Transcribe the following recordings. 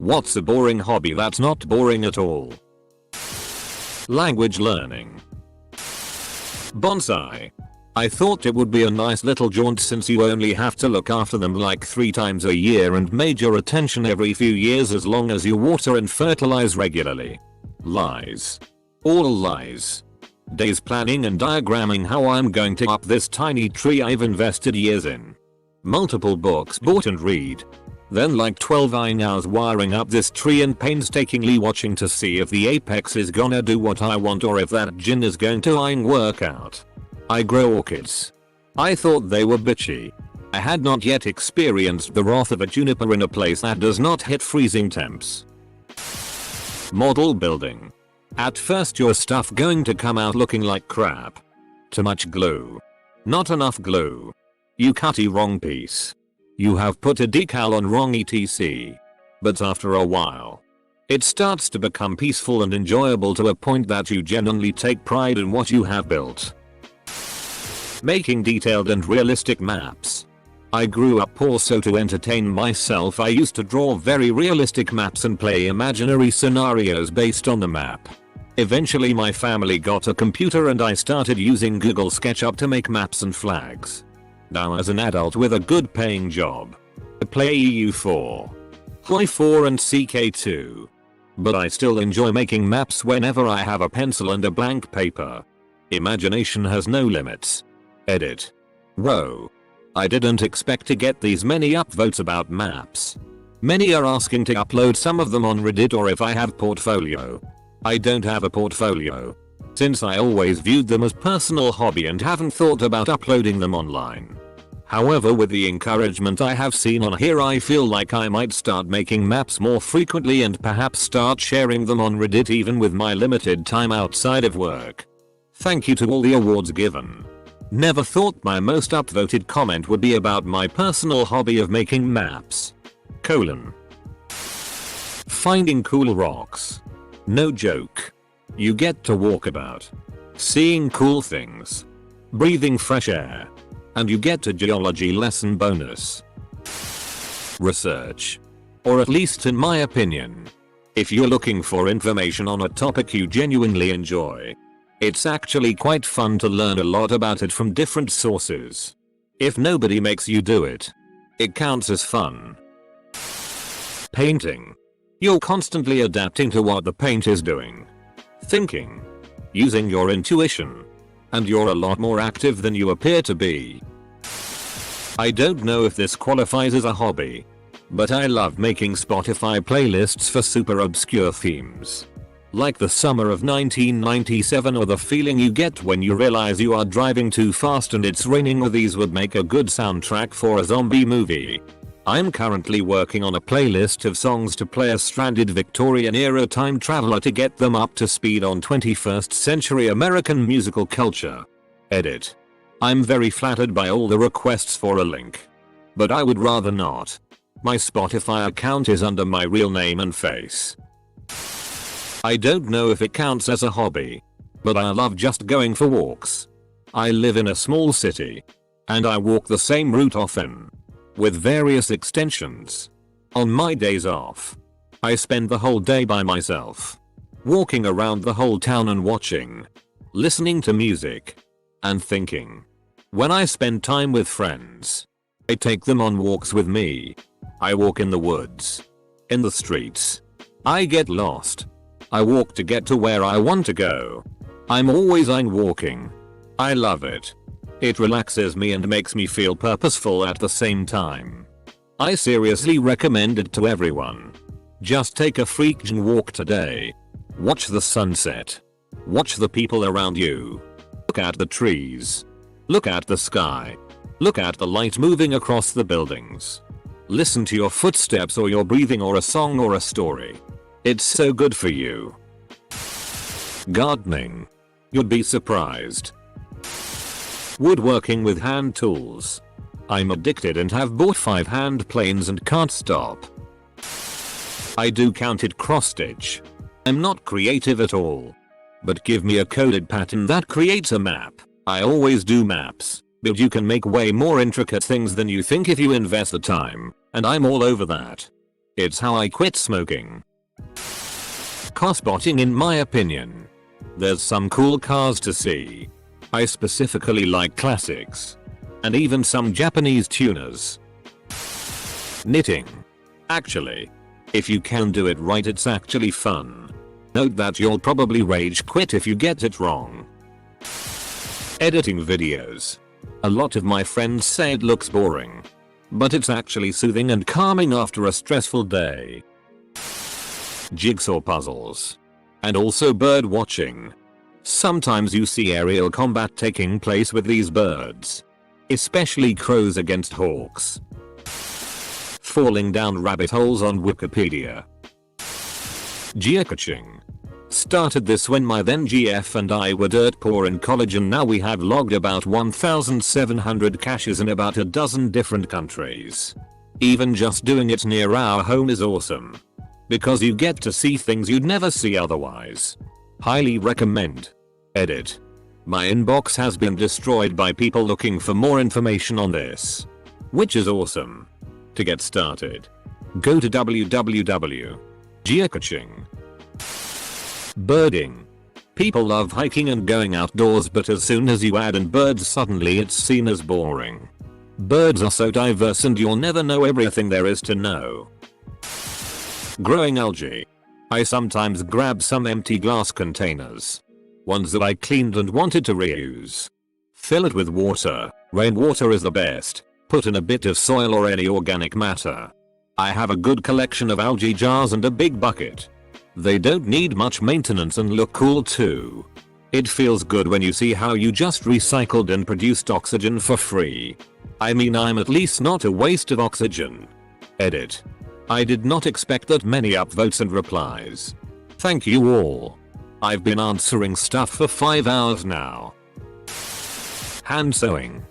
What's a boring hobby that's not boring at all? Language learning. Bonsai. I thought it would be a nice little jaunt since you only have to look after them like 3 times a year and major attention every few years as long as you water and fertilize regularly. Lies. All lies. Days planning and diagramming how I'm going to up this tiny tree I've invested years in. Multiple books bought and read. Then like 12 hours wiring up this tree and painstakingly watching to see if the apex is gonna do what I want or if that gin is going to work out. I grow orchids. I thought they were bitchy. I had not yet experienced the wrath of a juniper in a place that does not hit freezing temps. Model building. At first your stuff going to come out looking like crap. Too much glue. Not enough glue. You cut a wrong piece. You have put a decal on wrong etc. But after a while, it starts to become peaceful and enjoyable to a point that you genuinely take pride in what you have built. Making detailed and realistic maps. I grew up poor, so to entertain myself I used to draw very realistic maps and play imaginary scenarios based on the map. Eventually my family got a computer and I started using Google SketchUp to make maps and flags. Now as an adult with a good paying job, I play EU4, Hoi4 and CK2. But I still enjoy making maps whenever I have a pencil and a blank paper. Imagination has no limits. Edit. Whoa. I didn't expect to get these many upvotes about maps. Many are asking to upload some of them on Reddit or if I have portfolio. I don't have a portfolio, since I always viewed them as personal hobby and haven't thought about uploading them online. However, with the encouragement I have seen on here, I feel like I might start making maps more frequently and perhaps start sharing them on Reddit even with my limited time outside of work. Thank you to all the awards given. Never thought my most upvoted comment would be about my personal hobby of making maps. Finding cool rocks. No joke. You get to walk about, seeing cool things, breathing fresh air, and you get a geology lesson bonus. Research. Or at least in my opinion. If you're looking for information on a topic you genuinely enjoy, it's actually quite fun to learn a lot about it from different sources. If nobody makes you do it, it counts as fun. Painting. You're constantly adapting to what the paint is doing. Thinking. Using your intuition. And you're a lot more active than you appear to be. I don't know if this qualifies as a hobby, but I love making Spotify playlists for super obscure themes. Like the summer of 1997 or the feeling you get when you realize you are driving too fast and it's raining, or these would make a good soundtrack for a zombie movie. I'm currently working on a playlist of songs to play a stranded Victorian era time traveler to get them up to speed on 21st century American musical culture. Edit. I'm very flattered by all the requests for a link, but I would rather not. My Spotify account is under my real name and face. I don't know if it counts as a hobby, but I love just going for walks. I live in a small city, and I walk the same route often, with various extensions. On my days off, I spend the whole day by myself, walking around the whole town and watching, listening to music, and thinking. When I spend time with friends, I take them on walks with me. I walk in the woods, in the streets. I get lost. I walk to get to where I want to go. I'm always walking. I love it. It relaxes me and makes me feel purposeful at the same time. I seriously recommend it to everyone. Just take a freaking walk today. Watch the sunset. Watch the people around you. Look at the trees. Look at the sky. Look at the light moving across the buildings. Listen to your footsteps or your breathing or a song or a story. It's so good for you. Gardening. You'd be surprised. Woodworking with hand tools. I'm addicted and have bought 5 hand planes and can't stop. I do counted cross stitch. I'm not creative at all, but give me a coded pattern that creates a map. I always do maps, but you can make way more intricate things than you think if you invest the time, and I'm all over that. It's how I quit smoking. Car spotting in my opinion. There's some cool cars to see. I specifically like classics. And even some Japanese tuners. Knitting. Actually, if you can do it right, it's actually fun. Note that you'll probably rage quit if you get it wrong. Editing videos. A lot of my friends say it looks boring. But it's actually soothing and calming after a stressful day. Jigsaw puzzles. And also bird watching. Sometimes you see aerial combat taking place with these birds. Especially crows against hawks. Falling down rabbit holes on Wikipedia. Geocaching. Started this when my then GF and I were dirt poor in college, and now we have logged about 1,700 caches in about a dozen different countries. Even just doing it near our home is awesome. Because you get to see things you'd never see otherwise. Highly recommend. Edit. My inbox has been destroyed by people looking for more information on this. Which is awesome. To get started, go to www.geocaching. Birding. People love hiking and going outdoors, but as soon as you add in birds, suddenly it's seen as boring. Birds are so diverse and you'll never know everything there is to know. Growing algae. I sometimes grab some empty glass containers. Ones that I cleaned and wanted to reuse. Fill it with water. Rainwater is the best. Put in a bit of soil or any organic matter. I have a good collection of algae jars and a big bucket. They don't need much maintenance and look cool too. It feels good when you see how you just recycled and produced oxygen for free. I mean, I'm at least not a waste of oxygen. Edit. I did not expect that many upvotes and replies. Thank you all. I've been answering stuff for 5 hours now. Hand sewing.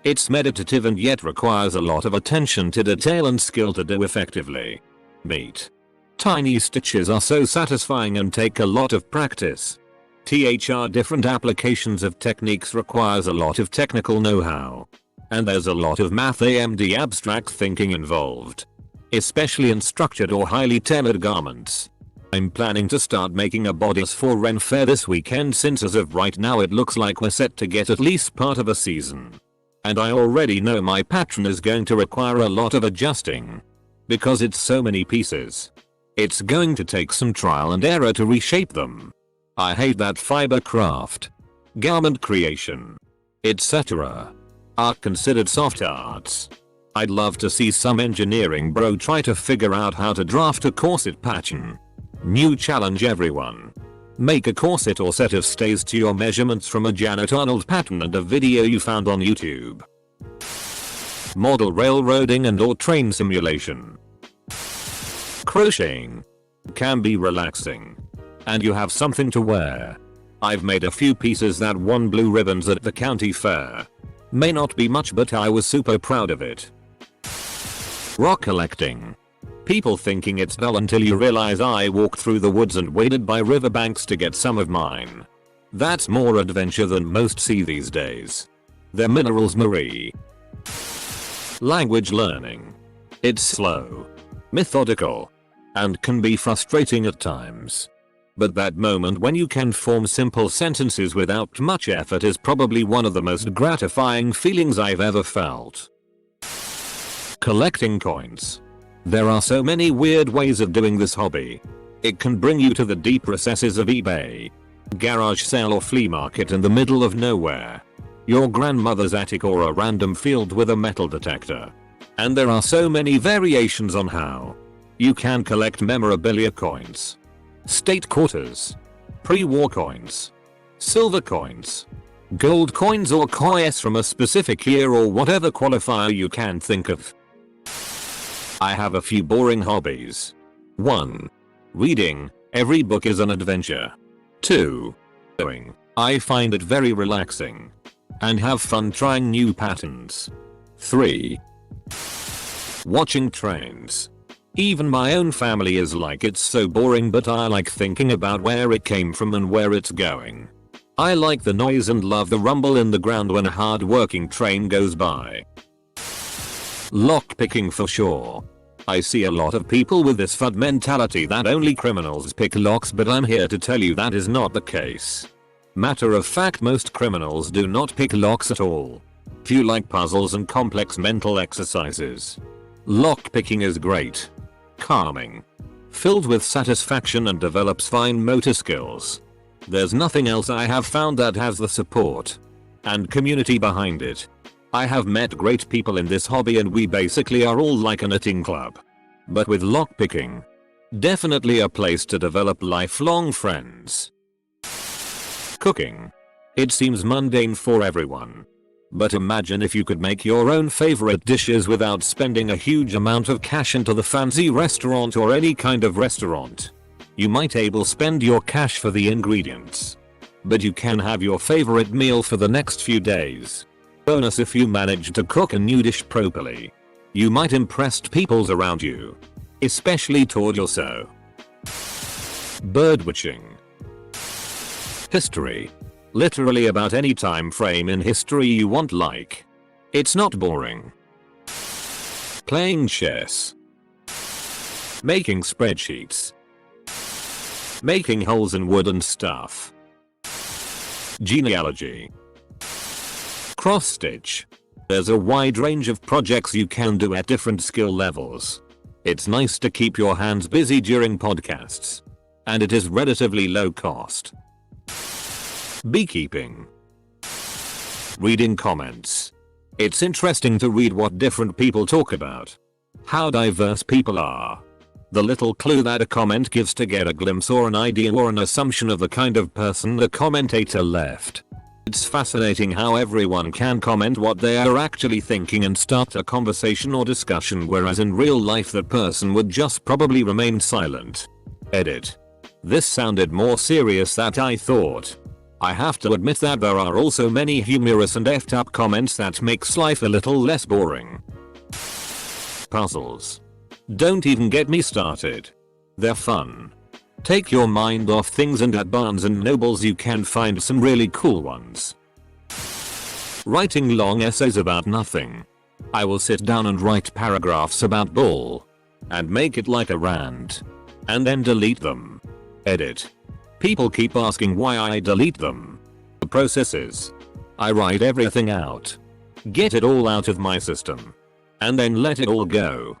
It's meditative and yet requires a lot of attention to detail and skill to do effectively. Meat. Tiny stitches are so satisfying and take a lot of practice. Different applications of techniques requires a lot of technical know-how. And there's a lot of math and abstract thinking involved. Especially in structured or highly tailored garments. I'm planning to start making a bodice for Ren Fair this weekend, since as of right now it looks like we're set to get at least part of a season. And I already know my pattern is going to require a lot of adjusting. Because it's so many pieces. It's going to take some trial and error to reshape them. I hate that fiber craft, garment creation, etc. are considered soft arts. I'd love to see some engineering bro try to figure out how to draft a corset pattern. New challenge everyone. Make a corset or set of stays to your measurements from a Janet Arnold pattern and a video you found on YouTube. Model railroading and or train simulation. Crocheting can be relaxing. And you have something to wear. I've made a few pieces that won blue ribbons at the county fair. May not be much, but I was super proud of it. Rock collecting. People thinking it's dull until you realize I walked through the woods and waded by riverbanks to get some of mine. That's more adventure than most see these days. They're minerals, Marie. Language learning. It's slow, methodical, and can be frustrating at times. But that moment when you can form simple sentences without much effort is probably one of the most gratifying feelings I've ever felt. Collecting coins. There are so many weird ways of doing this hobby. It can bring you to the deep recesses of eBay, garage sale or flea market in the middle of nowhere, your grandmother's attic or a random field with a metal detector. And there are so many variations on how you can collect memorabilia coins, state quarters, pre-war coins, silver coins, gold coins or coins from a specific year or whatever qualifier you can think of. I have a few boring hobbies. 1. Reading. Every book is an adventure. 2. Sewing. I find it very relaxing. And have fun trying new patterns. 3. Watching trains. Even my own family is like, it's so boring, but I like thinking about where it came from and where it's going. I like the noise and love the rumble in the ground when a hard-working train goes by. Lockpicking for sure. I see a lot of people with this FUD mentality that only criminals pick locks, but I'm here to tell you that is not the case. Matter of fact, most criminals do not pick locks at all. Few like puzzles and complex mental exercises. Lock picking is great, calming, filled with satisfaction, and develops fine motor skills. There's nothing else I have found that has the support and community behind it. I have met great people in this hobby and we basically are all like a knitting club. But with lockpicking, definitely a place to develop lifelong friends. Cooking. It seems mundane for everyone. But imagine if you could make your own favorite dishes without spending a huge amount of cash into the fancy restaurant or any kind of restaurant. You might able spend your cash for the ingredients, but you can have your favorite meal for the next few days. Bonus if you manage to cook a new dish properly. You might impress people around you, especially torso. Birdwatching. History. Literally about any time frame in history you want, like. It's not boring. Playing chess. Making spreadsheets. Making holes in wood and stuff. Genealogy. Cross stitch. There's a wide range of projects you can do at different skill levels. It's nice to keep your hands busy during podcasts. And it is relatively low cost. Beekeeping. Reading comments. It's interesting to read what different people talk about. How diverse people are. The little clue that a comment gives to get a glimpse or an idea or an assumption of the kind of person the commentator left. It's fascinating how everyone can comment what they are actually thinking and start a conversation or discussion, whereas in real life that person would just probably remain silent. Edit. This sounded more serious than I thought. I have to admit that there are also many humorous and effed up comments that makes life a little less boring. Puzzles. Don't even get me started. They're fun. Take your mind off things, and at Barnes and Nobles you can find some really cool ones. Writing long essays about nothing. I will sit down and write paragraphs about bull and make it like a rant and then delete them. Edit. People keep asking why I delete them. The process is, I write everything out, get it all out of my system, and then let it all go.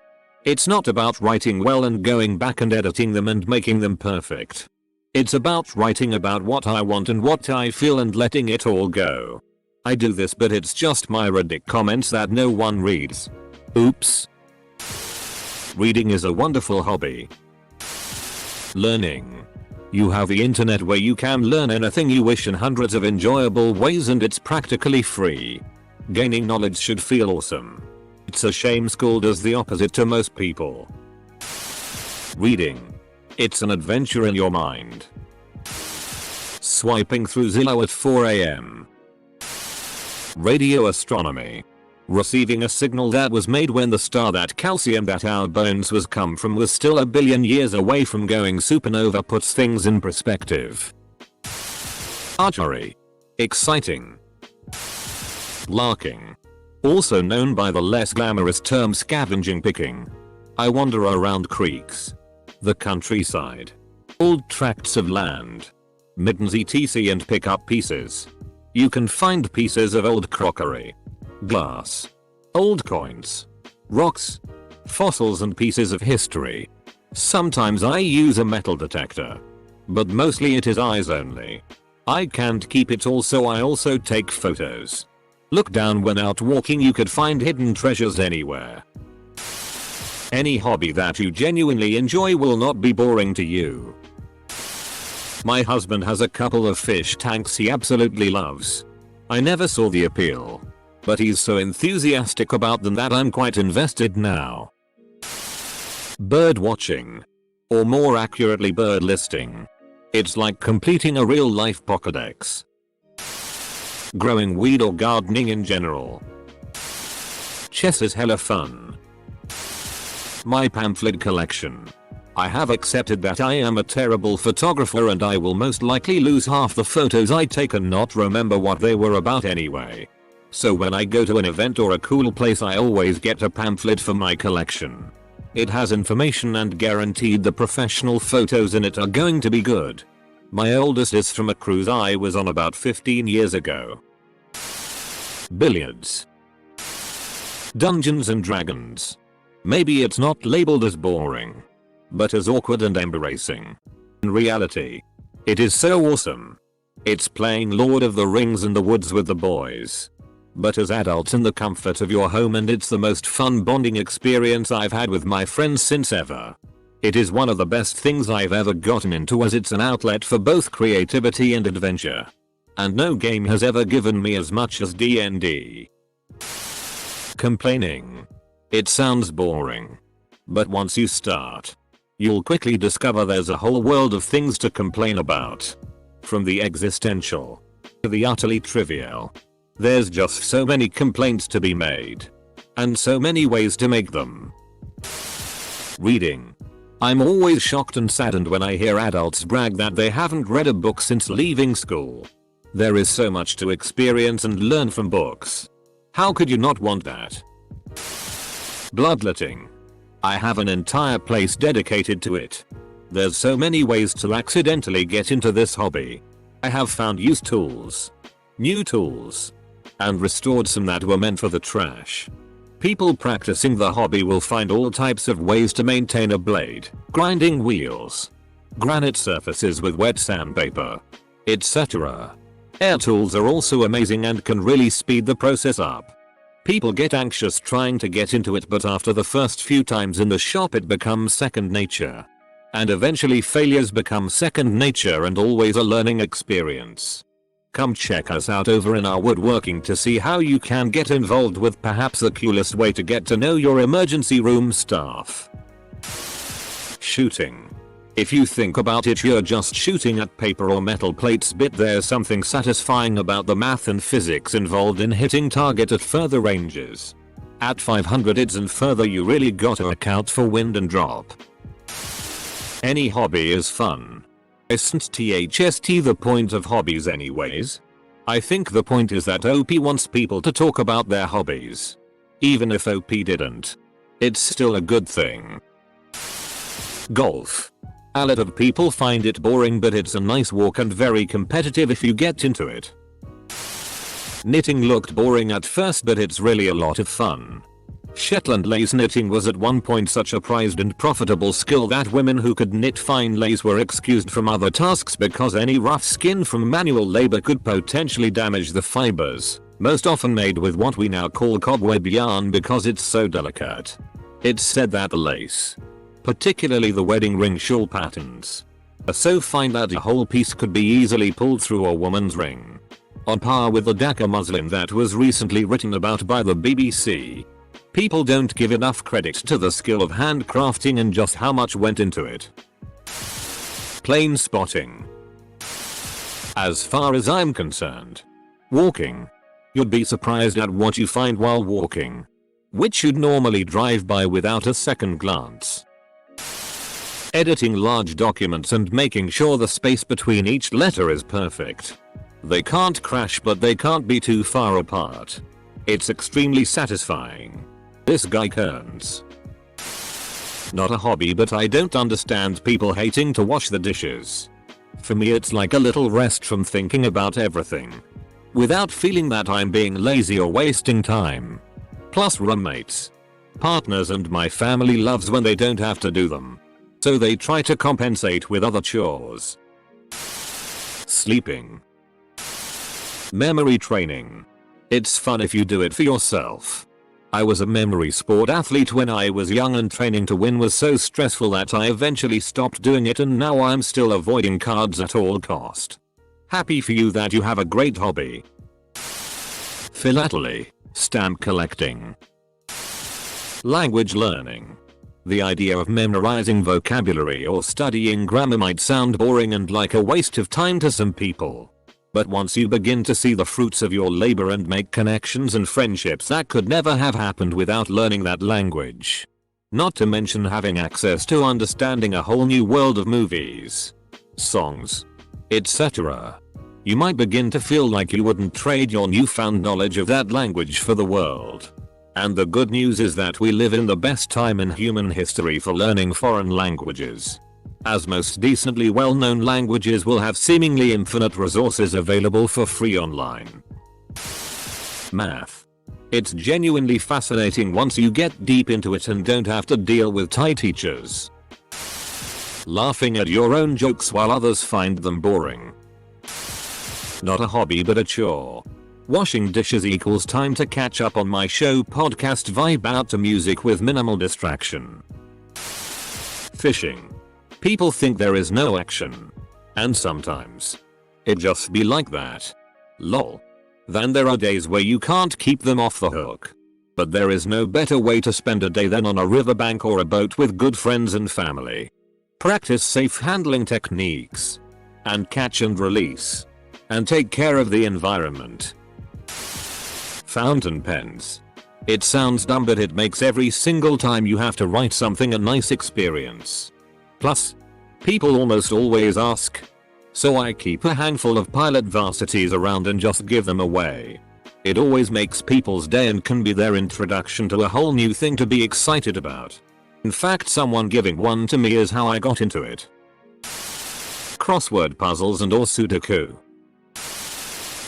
It's not about writing well and going back and editing them and making them perfect. It's about writing about what I want and what I feel and letting it all go. I do this, but it's just my ridiculous comments that no one reads. Oops. Reading is a wonderful hobby. Learning. You have the internet where you can learn anything you wish in hundreds of enjoyable ways, and it's practically free. Gaining knowledge should feel awesome. It's a shame school does the opposite to most people. Reading. It's an adventure in your mind. Swiping through Zillow at 4 AM. Radio astronomy. Receiving a signal that was made when the star that calcium that our bones was come from was still a billion years away from going supernova puts things in perspective. Archery. Exciting. Larking. Also known by the less glamorous term scavenging picking. I wander around creeks, the countryside, old tracts of land, middens etc. and pick up pieces. You can find pieces of old crockery, glass, old coins, rocks, fossils and pieces of history. Sometimes I use a metal detector, but mostly it is eyes only. I can't keep it all, so I also take photos. Look down when out walking, you could find hidden treasures anywhere. Any hobby that you genuinely enjoy will not be boring to you. My husband has a couple of fish tanks he absolutely loves. I never saw the appeal, but he's so enthusiastic about them that I'm quite invested now. Bird watching, or more accurately bird listing. It's like completing a real life Pokédex. Growing weed or gardening in general. Chess is hella fun. My pamphlet collection. I have accepted that I am a terrible photographer and I will most likely lose half the photos I take and not remember what they were about anyway. So when I go to an event or a cool place, I always get a pamphlet for my collection. It has information and guaranteed the professional photos in it are going to be good. My oldest is from a cruise I was on about 15 years ago. Billiards. Dungeons and Dragons. Maybe it's not labeled as boring, but as awkward and embarrassing. In reality, it is so awesome. It's playing Lord of the Rings in the woods with the boys, but as adults in the comfort of your home, and it's the most fun bonding experience I've had with my friends since ever. It is one of the best things I've ever gotten into, as it's an outlet for both creativity and adventure. And no game has ever given me as much as D&D. Complaining. It sounds boring, but once you start, you'll quickly discover there's a whole world of things to complain about. From the existential to the utterly trivial. There's just so many complaints to be made. And so many ways to make them. Reading. I'm always shocked and saddened when I hear adults brag that they haven't read a book since leaving school. There is so much to experience and learn from books. How could you not want that? Bloodletting. I have an entire place dedicated to it. There's so many ways to accidentally get into this hobby. I have found used tools, new tools, and restored some that were meant for the trash. People practicing the hobby will find all types of ways to maintain a blade, grinding wheels, granite surfaces with wet sandpaper, etc. Air tools are also amazing and can really speed the process up. People get anxious trying to get into it, but after the first few times in the shop it becomes second nature. And eventually failures become second nature and always a learning experience. Come check us out over in our woodworking to see how you can get involved with perhaps the coolest way to get to know your emergency room staff. Shooting. If you think about it, you're just shooting at paper or metal plates, but there's something satisfying about the math and physics involved in hitting target at further ranges. At 500 yards and further you really gotta account for wind and drop. Any hobby is fun. Isn't THST the point of hobbies anyways? I think the point is that OP wants people to talk about their hobbies. Even if OP didn't, it's still a good thing. Golf. A lot of people find it boring, but it's a nice walk and very competitive if you get into it. Knitting looked boring at first, but it's really a lot of fun. Shetland lace knitting was at one point such a prized and profitable skill that women who could knit fine lace were excused from other tasks because any rough skin from manual labor could potentially damage the fibers, most often made with what we now call cobweb yarn because it's so delicate. It's said that the lace, particularly the wedding ring shawl patterns, are so fine that a whole piece could be easily pulled through a woman's ring. On par with the Dhaka muslin that was recently written about by the BBC. People don't give enough credit to the skill of handcrafting and just how much went into it. Plane spotting. As far as I'm concerned, walking. You'd be surprised at what you find while walking, which you'd normally drive by without a second glance. Editing large documents and making sure the space between each letter is perfect. They can't crash, but they can't be too far apart. It's extremely satisfying. This guy Kearns. Not a hobby, but I don't understand people hating to wash the dishes. For me it's like a little rest from thinking about everything, without feeling that I'm being lazy or wasting time. Plus roommates, partners and my family loves when they don't have to do them, so they try to compensate with other chores. Sleeping. Memory training. It's fun if you do it for yourself. I was a memory sport athlete when I was young, and training to win was so stressful that I eventually stopped doing it, and now I'm still avoiding cards at all cost. Happy for you that you have a great hobby. Philately. Stamp collecting. Language learning. The idea of memorizing vocabulary or studying grammar might sound boring and like a waste of time to some people. But once you begin to see the fruits of your labor and make connections and friendships that could never have happened without learning that language. Not to mention having access to understanding a whole new world of movies, songs, etc. You might begin to feel like you wouldn't trade your newfound knowledge of that language for the world. And the good news is that we live in the best time in human history for learning foreign languages, as most decently well-known languages will have seemingly infinite resources available for free online. Math. It's genuinely fascinating once you get deep into it and don't have to deal with Thai teachers laughing at your own jokes while others find them boring. Not a hobby but a chore. Washing dishes equals time to catch up on my show podcast, vibe out to music with minimal distraction. Fishing. People think there is no action. And sometimes it just be like that. Lol. Then there are days where you can't keep them off the hook. But there is no better way to spend a day than on a riverbank or a boat with good friends and family. Practice safe handling techniques. And catch and release. And take care of the environment. Fountain pens. It sounds dumb but it makes every single time you have to write something a nice experience. Plus, people almost always ask. So I keep a handful of Pilot Varsities around and just give them away. It always makes people's day and can be their introduction to a whole new thing to be excited about. In fact, someone giving one to me is how I got into it. Crossword puzzles and or Sudoku.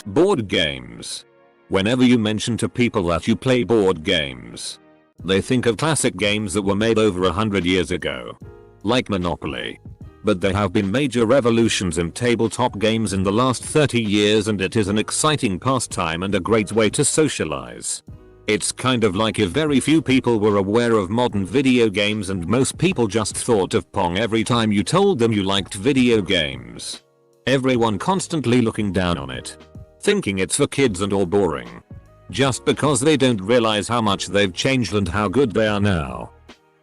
Board games. Whenever you mention to people that you play board games, they think of classic games that were made over 100 years ago. Like Monopoly. But there have been major revolutions in tabletop games in the last 30 years and it is an exciting pastime and a great way to socialize. It's kind of like if very few people were aware of modern video games and most people just thought of Pong every time you told them you liked video games. Everyone constantly looking down on it, thinking it's for kids and or boring. Just because they don't realize how much they've changed and how good they are now.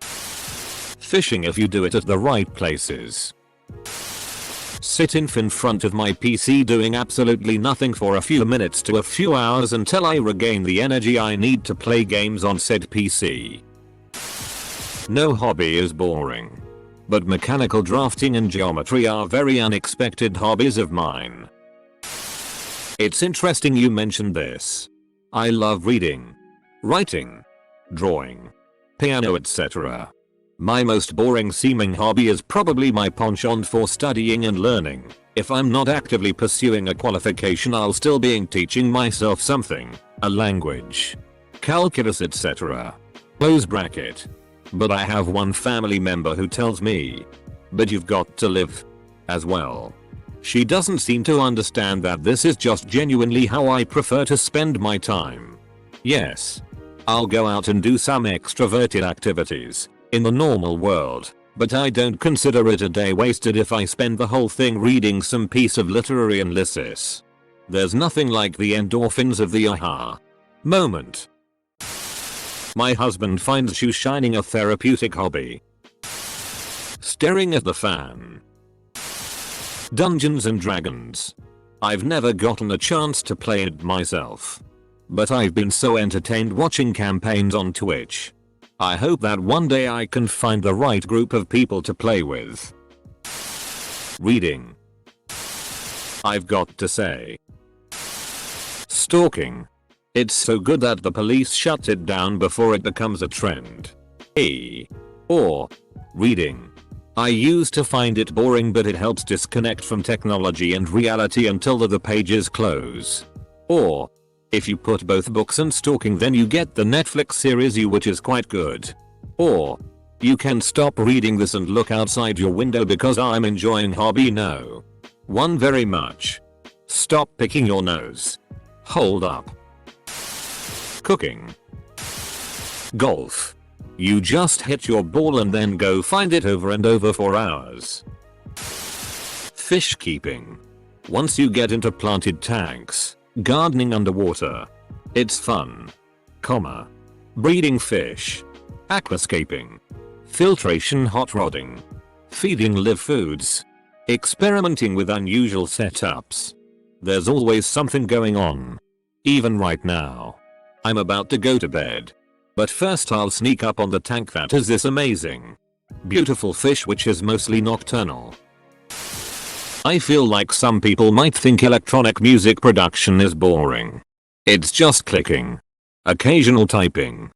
Fishing if you do it at the right places. Sit in front of my PC doing absolutely nothing for a few minutes to a few hours until I regain the energy I need to play games on said PC. No hobby is boring. But mechanical drafting and geometry are very unexpected hobbies of mine. It's interesting you mentioned this. I love reading, writing, drawing, piano, etc. My most boring seeming hobby is probably my penchant for studying and learning. If I'm not actively pursuing a qualification, I'll still be teaching myself something, a language, calculus, etc. Close bracket. But I have one family member who tells me, but you've got to live as well. She doesn't seem to understand that this is just genuinely how I prefer to spend my time. Yes, I'll go out and do some extroverted activities in the normal world, but I don't consider it a day wasted if I spend the whole thing reading some piece of literary analysis. There's nothing like the endorphins of the aha moment. My husband finds shoe shining a therapeutic hobby. Staring at the fan. Dungeons and Dragons. I've never gotten a chance to play it myself, but I've been so entertained watching campaigns on Twitch. I hope that one day I can find the right group of people to play with. Reading. I've got to say. Stalking. It's so good that the police shut it down before it becomes a trend. Or reading. I used to find it boring, but it helps disconnect from technology and reality until the pages close. Or if you put both books and stalking, then you get the Netflix series You, which is quite good. Or you can stop reading this and look outside your window because I'm enjoying hobby no. One very much. Stop picking your nose. Hold up. Cooking. Golf. You just hit your ball and then go find it over and over for hours. Fish keeping. Once you get into planted tanks, gardening underwater, it's fun. Breeding fish. Aquascaping. Filtration, hot rodding. Feeding live foods. Experimenting with unusual setups. There's always something going on. Even right now. I'm about to go to bed. But first I'll sneak up on the tank that is this amazing, beautiful fish which is mostly nocturnal. I feel like some people might think electronic music production is boring. It's just clicking, occasional typing,